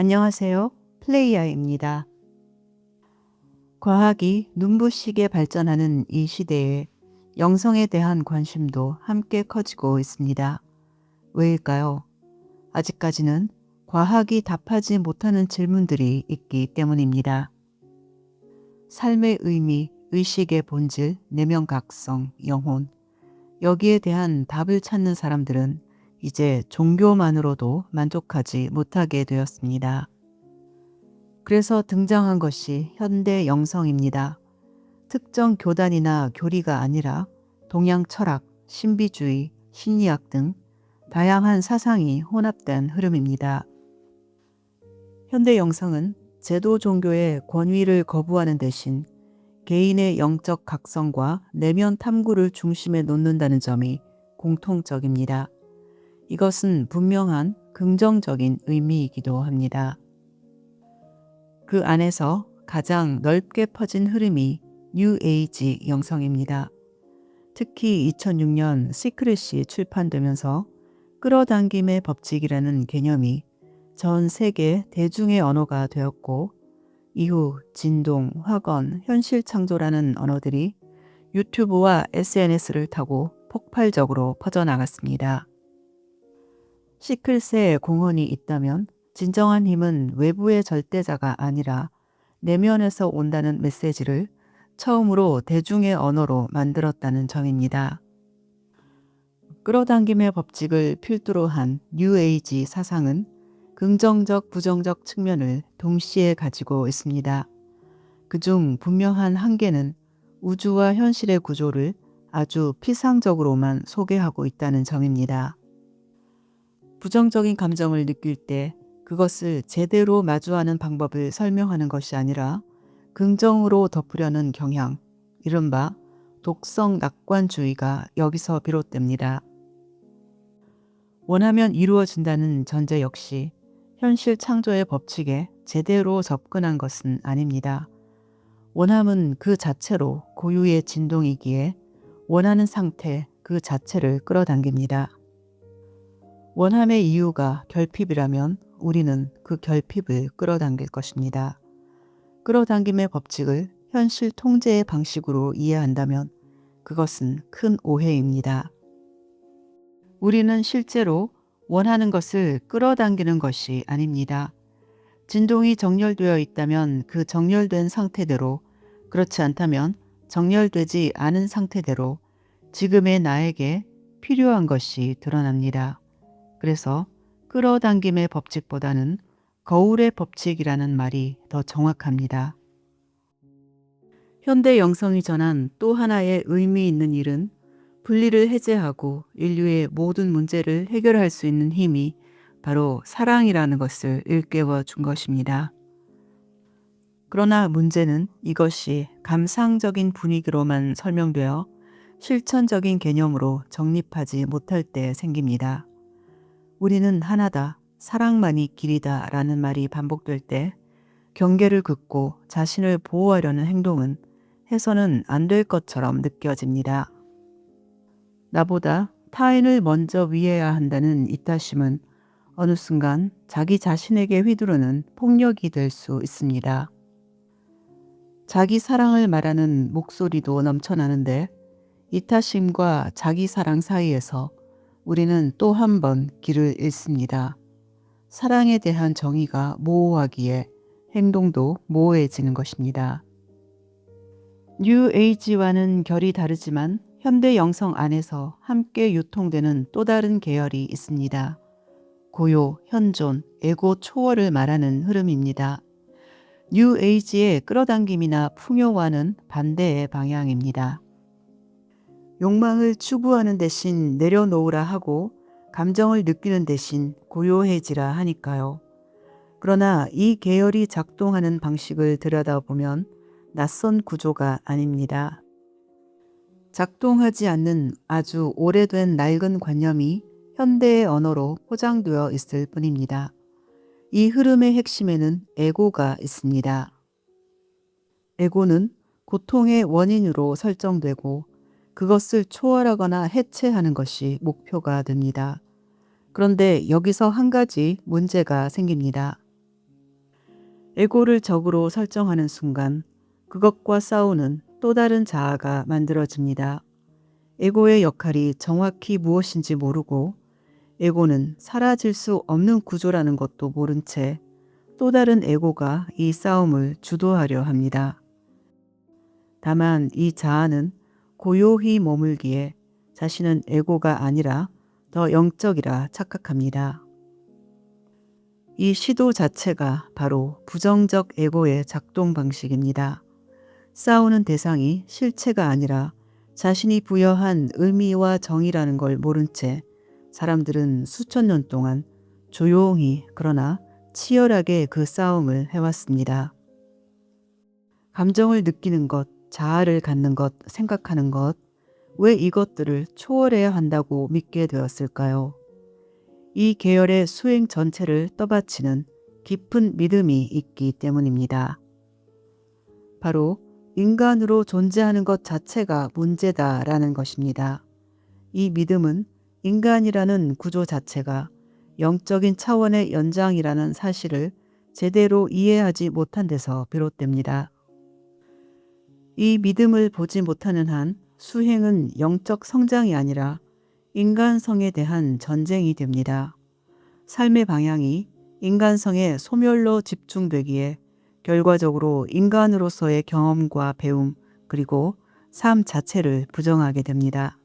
안녕하세요. 플레이야입니다. 과학이 눈부시게 발전하는 이 시대에 영성에 대한 관심도 함께 커지고 있습니다. 왜일까요? 아직까지는 과학이 답하지 못하는 질문들이 있기 때문입니다. 삶의 의미, 의식의 본질, 내면각성, 영혼. 여기에 대한 답을 찾는 사람들은 이제 종교만으로도 만족하지 못하게 되었습니다. 그래서 등장한 것이 현대 영성입니다. 특정 교단이나 교리가 아니라 동양 철학, 신비주의, 심리학 등 다양한 사상이 혼합된 흐름입니다. 현대 영성은 제도 종교의 권위를 거부하는 대신 개인의 영적 각성과 내면 탐구를 중심에 놓는다는 점이 공통적입니다. 이것은 분명한 긍정적인 의미이기도 합니다. 그 안에서 가장 넓게 퍼진 흐름이 뉴 에이지 영성입니다. 특히 2006년 시크릿이 출판되면서 끌어당김의 법칙이라는 개념이 전 세계 대중의 언어가 되었고, 이후 진동, 확언, 현실 창조라는 언어들이 유튜브와 SNS를 타고 폭발적으로 퍼져나갔습니다. 시크릿의 공헌이 있다면 진정한 힘은 외부의 절대자가 아니라 내면에서 온다는 메시지를 처음으로 대중의 언어로 만들었다는 점입니다. 끌어당김의 법칙을 필두로 한 뉴에이지 사상은 긍정적, 부정적 측면을 동시에 가지고 있습니다. 그중 분명한 한계는 우주와 현실의 구조를 아주 피상적으로만 소개하고 있다는 점입니다. 부정적인 감정을 느낄 때 그것을 제대로 마주하는 방법을 설명하는 것이 아니라 긍정으로 덮으려는 경향, 이른바 독성 낙관주의가 여기서 비롯됩니다. 원하면 이루어진다는 전제 역시 현실 창조의 법칙에 제대로 접근한 것은 아닙니다. 원함은 그 자체로 고유의 진동이기에 원하는 상태 그 자체를 끌어당깁니다. 원함의 이유가 결핍이라면 우리는 그 결핍을 끌어당길 것입니다. 끌어당김의 법칙을 현실 통제의 방식으로 이해한다면 그것은 큰 오해입니다. 우리는 실제로 원하는 것을 끌어당기는 것이 아닙니다. 진동이 정렬되어 있다면 그 정렬된 상태대로, 그렇지 않다면 정렬되지 않은 상태대로 지금의 나에게 필요한 것이 드러납니다. 그래서 끌어당김의 법칙보다는 거울의 법칙이라는 말이 더 정확합니다. 현대 영성이 전한 또 하나의 의미 있는 일은 분리를 해제하고 인류의 모든 문제를 해결할 수 있는 힘이 바로 사랑이라는 것을 일깨워 준 것입니다. 그러나 문제는 이것이 감상적인 분위기로만 설명되어 실천적인 개념으로 정립하지 못할 때 생깁니다. 우리는 하나다, 사랑만이 길이다 라는 말이 반복될 때 경계를 긋고 자신을 보호하려는 행동은 해서는 안 될 것처럼 느껴집니다. 나보다 타인을 먼저 위해야 한다는 이타심은 어느 순간 자기 자신에게 휘두르는 폭력이 될 수 있습니다. 자기 사랑을 말하는 목소리도 넘쳐나는데 이타심과 자기 사랑 사이에서 우리는 또 한 번 길을 잃습니다. 사랑에 대한 정의가 모호하기에 행동도 모호해지는 것입니다. 뉴 에이지와는 결이 다르지만 현대 영성 안에서 함께 유통되는 또 다른 계열이 있습니다. 고요, 현존, 에고 초월을 말하는 흐름입니다. 뉴 에이지의 끌어당김이나 풍요와는 반대의 방향입니다. 욕망을 추구하는 대신 내려놓으라 하고 감정을 느끼는 대신 고요해지라 하니까요. 그러나 이 계열이 작동하는 방식을 들여다보면 낯선 구조가 아닙니다. 작동하지 않는 아주 오래된 낡은 관념이 현대의 언어로 포장되어 있을 뿐입니다. 이 흐름의 핵심에는 에고가 있습니다. 에고는 고통의 원인으로 설정되고 그것을 초월하거나 해체하는 것이 목표가 됩니다. 그런데 여기서 한 가지 문제가 생깁니다. 에고를 적으로 설정하는 순간 그것과 싸우는 또 다른 자아가 만들어집니다. 에고의 역할이 정확히 무엇인지 모르고 에고는 사라질 수 없는 구조라는 것도 모른 채 또 다른 에고가 이 싸움을 주도하려 합니다. 다만 이 자아는 고요히 머물기에 자신은 에고가 아니라 더 영적이라 착각합니다. 이 시도 자체가 바로 부정적 에고의 작동 방식입니다. 싸우는 대상이 실체가 아니라 자신이 부여한 의미와 정의라는 걸 모른 채 사람들은 수천 년 동안 조용히 그러나 치열하게 그 싸움을 해왔습니다. 감정을 느끼는 것, 자아를 갖는 것, 생각하는 것, 왜 이것들을 초월해야 한다고 믿게 되었을까요? 이 계열의 수행 전체를 떠받치는 깊은 믿음이 있기 때문입니다. 바로 인간으로 존재하는 것 자체가 문제다라는 것입니다. 이 믿음은 인간이라는 구조 자체가 영적인 차원의 연장이라는 사실을 제대로 이해하지 못한 데서 비롯됩니다. 이 믿음을 보지 못하는 한 수행은 영적 성장이 아니라 인간성에 대한 전쟁이 됩니다. 삶의 방향이 인간성의 소멸로 집중되기에 결과적으로 인간으로서의 경험과 배움 그리고 삶 자체를 부정하게 됩니다.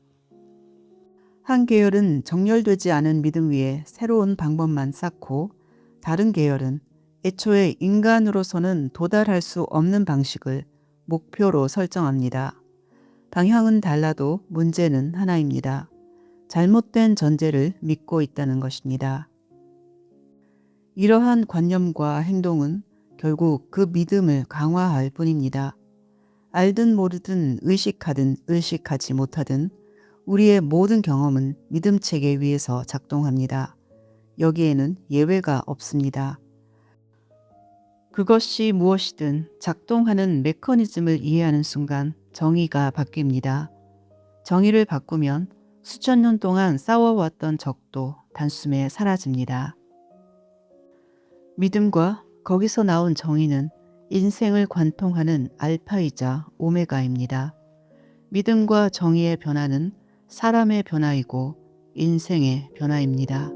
한 계열은 정렬되지 않은 믿음 위에 새로운 방법만 쌓고 다른 계열은 애초에 인간으로서는 도달할 수 없는 방식을 목표로 설정합니다. 방향은 달라도 문제는 하나입니다. 잘못된 전제를 믿고 있다는 것입니다. 이러한 관념과 행동은 결국 그 믿음을 강화할 뿐입니다. 알든 모르든 의식하든 의식하지 못하든 우리의 모든 경험은 믿음 체계 위에서 작동합니다. 여기에는 예외가 없습니다. 그것이 무엇이든 작동하는 메커니즘을 이해하는 순간 정의가 바뀝니다. 정의를 바꾸면 수천 년 동안 싸워왔던 적도 단숨에 사라집니다. 믿음과 거기서 나온 정의는 인생을 관통하는 알파이자 오메가입니다. 믿음과 정의의 변화는 사람의 변화이고 인생의 변화입니다.